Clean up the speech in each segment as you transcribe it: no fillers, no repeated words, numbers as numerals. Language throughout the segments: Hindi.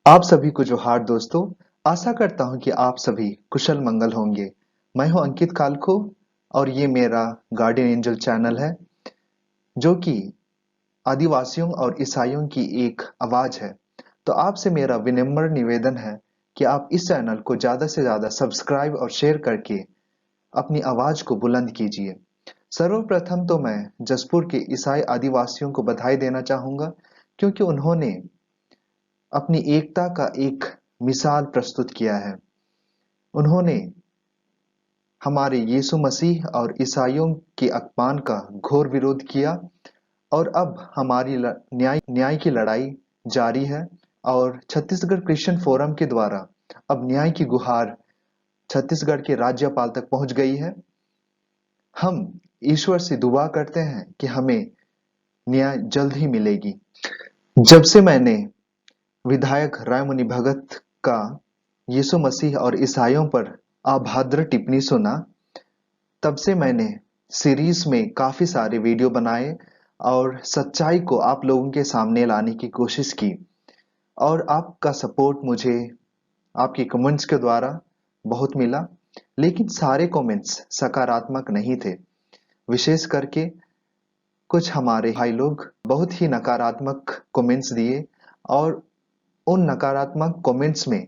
आप सभी को जोहार दोस्तों। आशा करता हूं कि आप सभी कुशल मंगल होंगे। मैं हूं अंकित कालखो और ये मेरा गार्डियन एंजल चैनल है जो कि आदिवासियों और ईसाइयों की एक आवाज है। तो आपसे मेरा विनम्र निवेदन है कि आप इस चैनल को ज्यादा से ज्यादा सब्सक्राइब और शेयर करके अपनी आवाज को बुलंद कीजिए। सर्वप्रथम तो मैं जसपुर के ईसाई आदिवासियों को बधाई देना चाहूंगा क्योंकि उन्होंने अपनी एकता का एक मिसाल प्रस्तुत किया है। उन्होंने हमारे यीशु मसीह और ईसाइयों के अपमान का घोर विरोध किया और अब हमारी न्याय की लड़ाई जारी है और छत्तीसगढ़ क्रिश्चियन फोरम के द्वारा अब न्याय की गुहार छत्तीसगढ़ के राज्यपाल तक पहुंच गई है। हम ईश्वर से दुआ करते हैं कि हमें न्याय जल्द ही मिलेगी। जब से मैंने विधायक रायमुनि भगत का यीशु मसीह और ईसाइयों पर अभद्र टिप्पणी सुना, तब से मैंने सीरीज में काफी सारे वीडियो बनाए और सच्चाई को आप लोगों के सामने लाने की कोशिश की। और आपका सपोर्ट मुझे आपके कमेंट्स के द्वारा बहुत मिला, लेकिन सारे कमेंट्स सकारात्मक नहीं थे। विशेष करके कुछ हमारे भाई लोग बहुत ही नकारात्मक कमेंट्स दिए और उन नकारात्मक कमेंट्स में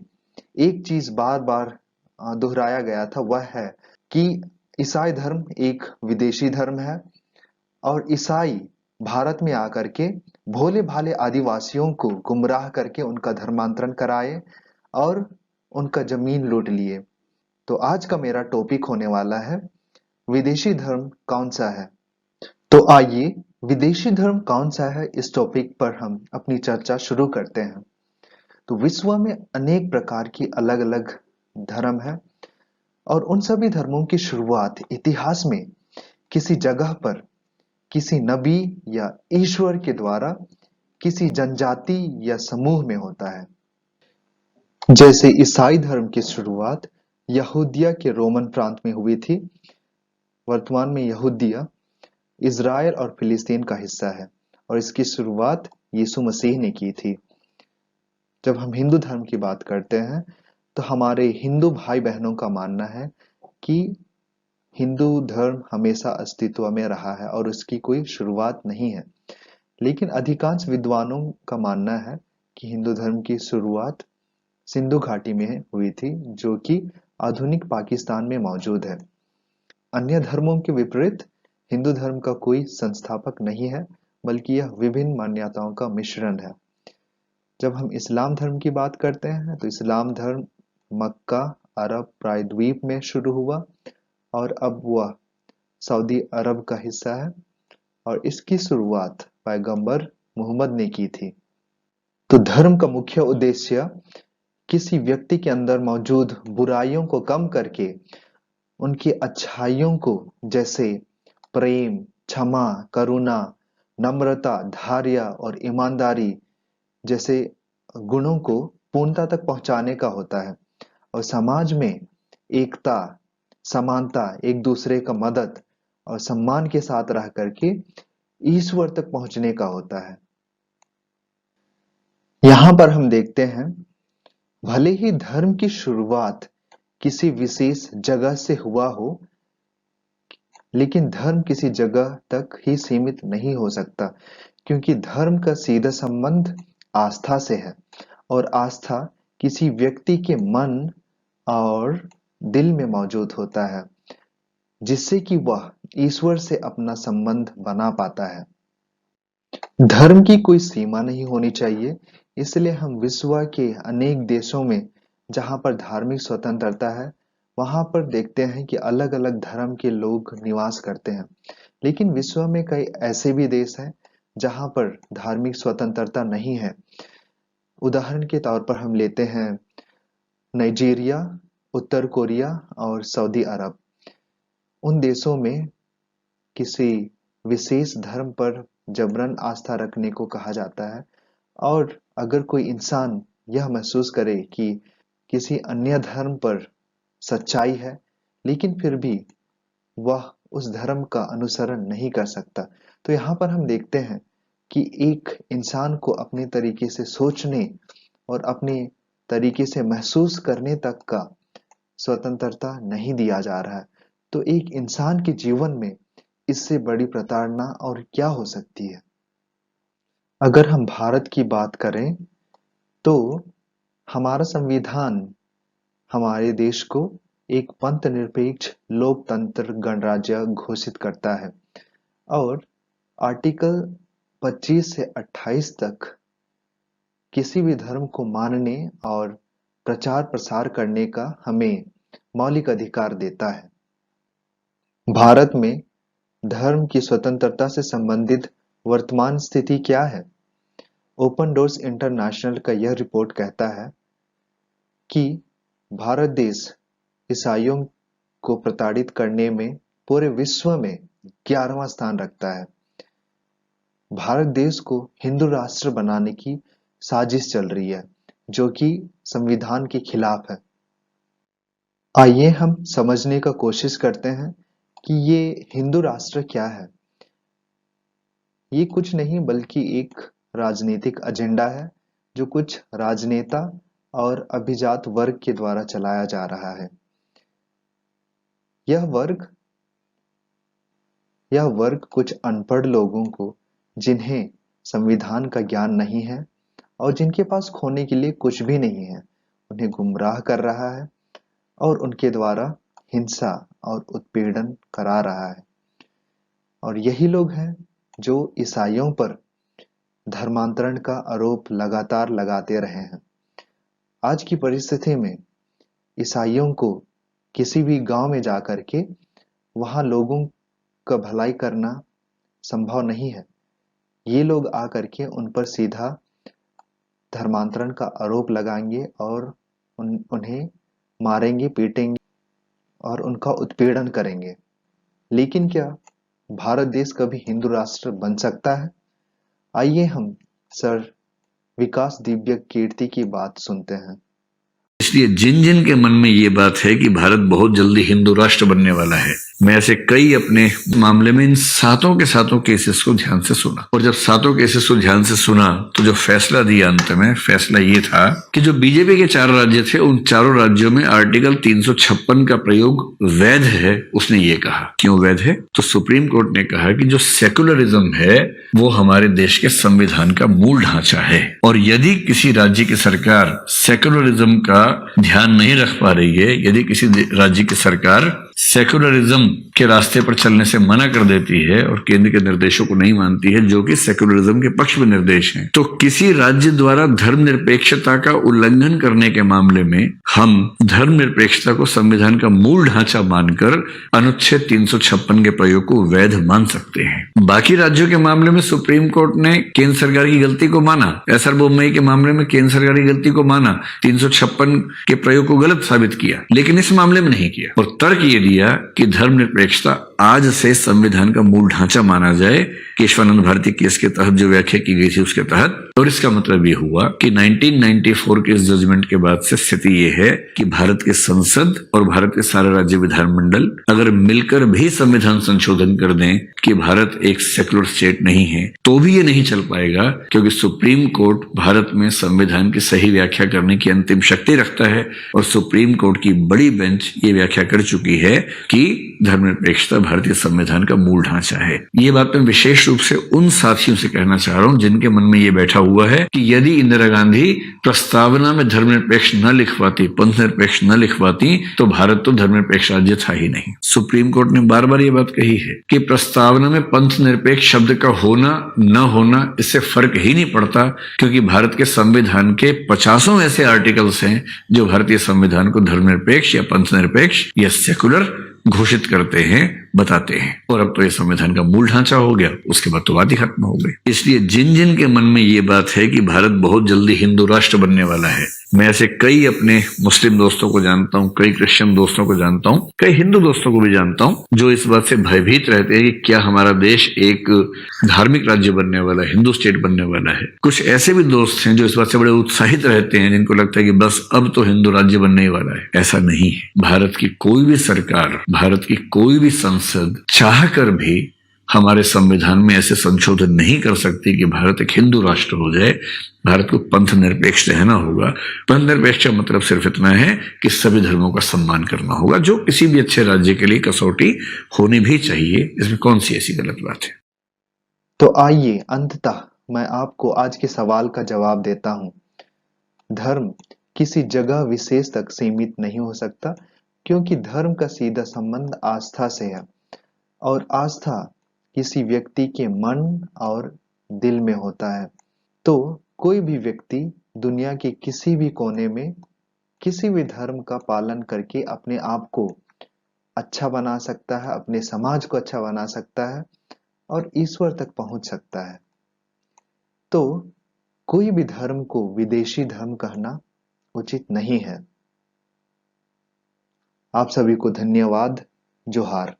एक चीज बार बार दोहराया गया था, वह है कि ईसाई धर्म एक विदेशी धर्म है और ईसाई भारत में आकर के भोले भाले आदिवासियों को गुमराह करके उनका धर्मांतरण कराए और उनका जमीन लूट लिए। तो आज का मेरा टॉपिक होने वाला है विदेशी धर्म कौन सा है। तो आइए विदेशी धर्म कौन सा है इस टॉपिक पर हम अपनी चर्चा शुरू करते हैं। तो विश्व में अनेक प्रकार की अलग अलग धर्म है और उन सभी धर्मों की शुरुआत इतिहास में किसी जगह पर किसी नबी या ईश्वर के द्वारा किसी जनजाति या समूह में होता है। जैसे ईसाई धर्म की शुरुआत यहूदिया के रोमन प्रांत में हुई थी। वर्तमान में यहूदिया इज़राइल और फिलिस्तीन का हिस्सा है और इसकी शुरुआत यीशु मसीह ने की थी। जब हम हिंदू धर्म की बात करते हैं तो हमारे हिंदू भाई बहनों का मानना है कि हिंदू धर्म हमेशा अस्तित्व में रहा है और उसकी कोई शुरुआत नहीं है। लेकिन अधिकांश विद्वानों का मानना है कि हिंदू धर्म की शुरुआत सिंधु घाटी में हुई थी, जो कि आधुनिक पाकिस्तान में मौजूद है। अन्य धर्मों के विपरीत हिंदू धर्म का कोई संस्थापक नहीं है, बल्कि यह विभिन्न मान्यताओं का मिश्रण है। जब हम इस्लाम धर्म की बात करते हैं तो इस्लाम धर्म मक्का अरब प्रायद्वीप में शुरू हुआ और अब वह सऊदी अरब का हिस्सा है और इसकी शुरुआत पैगंबर मोहम्मद ने की थी। तो धर्म का मुख्य उद्देश्य किसी व्यक्ति के अंदर मौजूद बुराइयों को कम करके उनकी अच्छाइयों को, जैसे प्रेम, क्षमा, करुणा, नम्रता, धैर्य और ईमानदारी जैसे गुणों को पूर्णता तक पहुंचाने का होता है और समाज में एकता, समानता, एक दूसरे का मदद और सम्मान के साथ रह करके ईश्वर तक पहुंचने का होता है। यहाँ पर हम देखते हैं, भले ही धर्म की शुरुआत किसी विशेष जगह से हुआ हो, लेकिन धर्म किसी जगह तक ही सीमित नहीं हो सकता, क्योंकि धर्म का सीधा संबंध आस्था से है और आस्था किसी व्यक्ति के मन और दिल में मौजूद होता है, जिससे कि वह ईश्वर से अपना संबंध बना पाता है। धर्म की कोई सीमा नहीं होनी चाहिए, इसलिए हम विश्व के अनेक देशों में जहां पर धार्मिक स्वतंत्रता है, वहां पर देखते हैं कि अलग अलग धर्म के लोग निवास करते हैं। लेकिन विश्व में कई ऐसे भी देश हैं जहां पर धार्मिक स्वतंत्रता नहीं है। उदाहरण के तौर पर हम लेते हैं नाइजीरिया, उत्तर कोरिया और सऊदी अरब। उन देशों में किसी विशेष धर्म पर जबरन आस्था रखने को कहा जाता है और अगर कोई इंसान यह महसूस करे कि किसी अन्य धर्म पर सच्चाई है, लेकिन फिर भी वह उस धर्म का अनुसरण नहीं कर सकता, तो यहाँ पर हम देखते हैं कि एक इंसान को अपने तरीके से सोचने और अपने तरीके से महसूस करने तक का स्वतंत्रता नहीं दिया जा रहा है। तो एक इंसान के जीवन में इससे बड़ी प्रताड़ना और क्या हो सकती है। अगर हम भारत की बात करें तो हमारा संविधान हमारे देश को एक पंथ निरपेक्ष लोकतंत्र गणराज्य घोषित करता है और आर्टिकल 25 से 28 तक किसी भी धर्म को मानने और प्रचार प्रसार करने का हमें मौलिक अधिकार देता है। भारत में धर्म की स्वतंत्रता से संबंधित वर्तमान स्थिति क्या है? ओपन डोर्स इंटरनेशनल का यह रिपोर्ट कहता है कि भारत देश ईसाइयों को प्रताड़ित करने में पूरे विश्व में 11वां स्थान रखता है। भारत देश को हिंदू राष्ट्र बनाने की साजिश चल रही है जो कि संविधान के खिलाफ है। आइए हम समझने का कोशिश करते हैं कि ये हिंदू राष्ट्र क्या है। ये कुछ नहीं बल्कि एक राजनीतिक एजेंडा है जो कुछ राजनेता और अभिजात वर्ग के द्वारा चलाया जा रहा है। यह वर्ग कुछ अनपढ़ लोगों को, जिन्हें संविधान का ज्ञान नहीं है और जिनके पास खोने के लिए कुछ भी नहीं है, उन्हें गुमराह कर रहा है और उनके द्वारा हिंसा और उत्पीड़न करा रहा है। और यही लोग हैं जो ईसाइयों पर धर्मांतरण का आरोप लगातार लगाते रहे हैं। आज की परिस्थिति में ईसाइयों को किसी भी गांव में जाकर के वहां लोगों का भलाई करना संभव नहीं है। ये लोग आकर के उन पर सीधा धर्मांतरण का आरोप लगाएंगे और उन्हें मारेंगे, पीटेंगे और उनका उत्पीड़न करेंगे। लेकिन क्या भारत देश कभी हिंदू राष्ट्र बन सकता है? आइए हम सर विकास दिव्य कीर्ति की बात सुनते हैं। इसलिए जिन जिन के मन में ये बात है कि भारत बहुत जल्दी हिंदू राष्ट्र बनने वाला है, मैं ऐसे कई अपने मामले में इन सातों के सातों केसेस को ध्यान से सुना और जब सातों केसेस को ध्यान से सुना तो जो फैसला दिया अंत में, फैसला ये था कि जो बीजेपी के 4 राज्य थे उन चारों राज्यों में आर्टिकल 356 का प्रयोग वैध है। उसने ये कहा क्यों वैध है, तो सुप्रीम कोर्ट ने कहा कि जो सेकुलरिज्म है वो हमारे देश के संविधान का मूल ढांचा है और यदि किसी राज्य की सरकार सेकुलरिज्म का ध्यान नहीं रख पा रही है, यदि किसी राज्य की सरकार सेकुलरिज्म के रास्ते पर चलने से मना कर देती है और केंद्र के निर्देशों को नहीं मानती है जो कि सेकुलरिज्म के पक्ष में निर्देश हैं, तो किसी राज्य द्वारा धर्मनिरपेक्षता का उल्लंघन करने के मामले में हम धर्मनिरपेक्षता को संविधान का मूल ढांचा मानकर अनुच्छेद 356 के प्रयोग को वैध मान सकते हैं। बाकी राज्यों के मामले में सुप्रीम कोर्ट ने केंद्र सरकार की गलती को माना, एसआर बोम्मई के मामले में केंद्र सरकार की गलती को माना, 356 के प्रयोग को गलत साबित किया, लेकिन इस मामले में नहीं किया और तर्क ये दिया कि धर्मनिरपेक्षता आज से संविधान का मूल ढांचा माना जाए, केशवानंद भारती केस के तहत जो व्याख्या की गई थी उसके तहत। और इसका मतलब ये हुआ कि 1994 के इस जजमेंट के बाद से स्थिति ये है कि भारत के संसद और भारत के सारे राज्य विधानमंडल अगर मिलकर भी संविधान संशोधन कर दें कि भारत एक सेकुलर स्टेट नहीं है, तो भी ये नहीं चल पाएगा, क्योंकि सुप्रीम कोर्ट भारत में संविधान की सही व्याख्या करने की अंतिम शक्ति रखता है और सुप्रीम कोर्ट की बड़ी बेंच ये व्याख्या कर चुकी है कि धर्मनिरपेक्षता भारतीय संविधान का मूल ढांचा है। ये बात मैं विशेष रूप से उन साथियों से कहना चाह रहा हूं जिनके मन में ये बैठा हुआ है कि यदि इंदिरा गांधी प्रस्तावना में धर्मनिरपेक्ष न लिखवाती, पंथ निरपेक्ष न लिखवाती, तो भारत तो धर्मनिरपेक्ष राज्य था ही नहीं। सुप्रीम कोर्ट ने बार बार ये बात कही है कि प्रस्तावना में पंथ निरपेक्ष शब्द का होना न होना इससे फर्क ही नहीं पड़ता, क्योंकि भारत के संविधान के 50 ऐसे आर्टिकल्स हैं जो भारतीय संविधान को धर्मनिरपेक्ष या पंथ निरपेक्ष या सेकुलर घोषित करते हैं, बताते हैं। और अब तो ये संविधान का मूल ढांचा हो गया, उसके बाद तो बात ही खत्म हो गई। इसलिए जिन जिन के मन में ये बात है कि भारत बहुत जल्दी हिंदू राष्ट्र बनने वाला है, मैं ऐसे कई अपने मुस्लिम दोस्तों को जानता हूं, कई क्रिश्चियन दोस्तों को जानता हूं, कई हिंदू दोस्तों को भी जानता हूं जो इस बात से भयभीत रहते हैं कि क्या हमारा देश एक धार्मिक राज्य बनने वाला है, हिंदू स्टेट बनने वाला है। कुछ ऐसे भी दोस्त हैं जो इस बात से बड़े उत्साहित रहते हैं, जिनको लगता है कि बस अब तो हिंदू राज्य बनने ही वाला है। ऐसा नहीं है। भारत की कोई भी सरकार, भारत की कोई भी संसद चाह कर भी हमारे संविधान में ऐसे संशोधन नहीं कर सकती कि भारत एक हिंदू राष्ट्र हो जाए। भारत को पंथ निरपेक्ष रहना होगा। पंथ निरपेक्ष का मतलब सिर्फ इतना है कि सभी धर्मों का सम्मान करना होगा, जो किसी भी अच्छे राज्य के लिए कसौटी होनी भी चाहिए। इसमें कौन सी ऐसी गलत बात है? तो आइए अंततः मैं आपको आज के सवाल का जवाब देता हूं। धर्म किसी जगह विशेष तक सीमित नहीं हो सकता, क्योंकि धर्म का सीधा संबंध आस्था से है, और आस्था किसी व्यक्ति के मन और दिल में होता है। तो कोई भी व्यक्ति दुनिया के किसी भी कोने में किसी भी धर्म का पालन करके अपने आप को अच्छा बना सकता है, अपने समाज को अच्छा बना सकता है और ईश्वर तक पहुंच सकता है। तो कोई भी धर्म को विदेशी धर्म कहना उचित नहीं है। आप सभी को धन्यवाद। जोहार।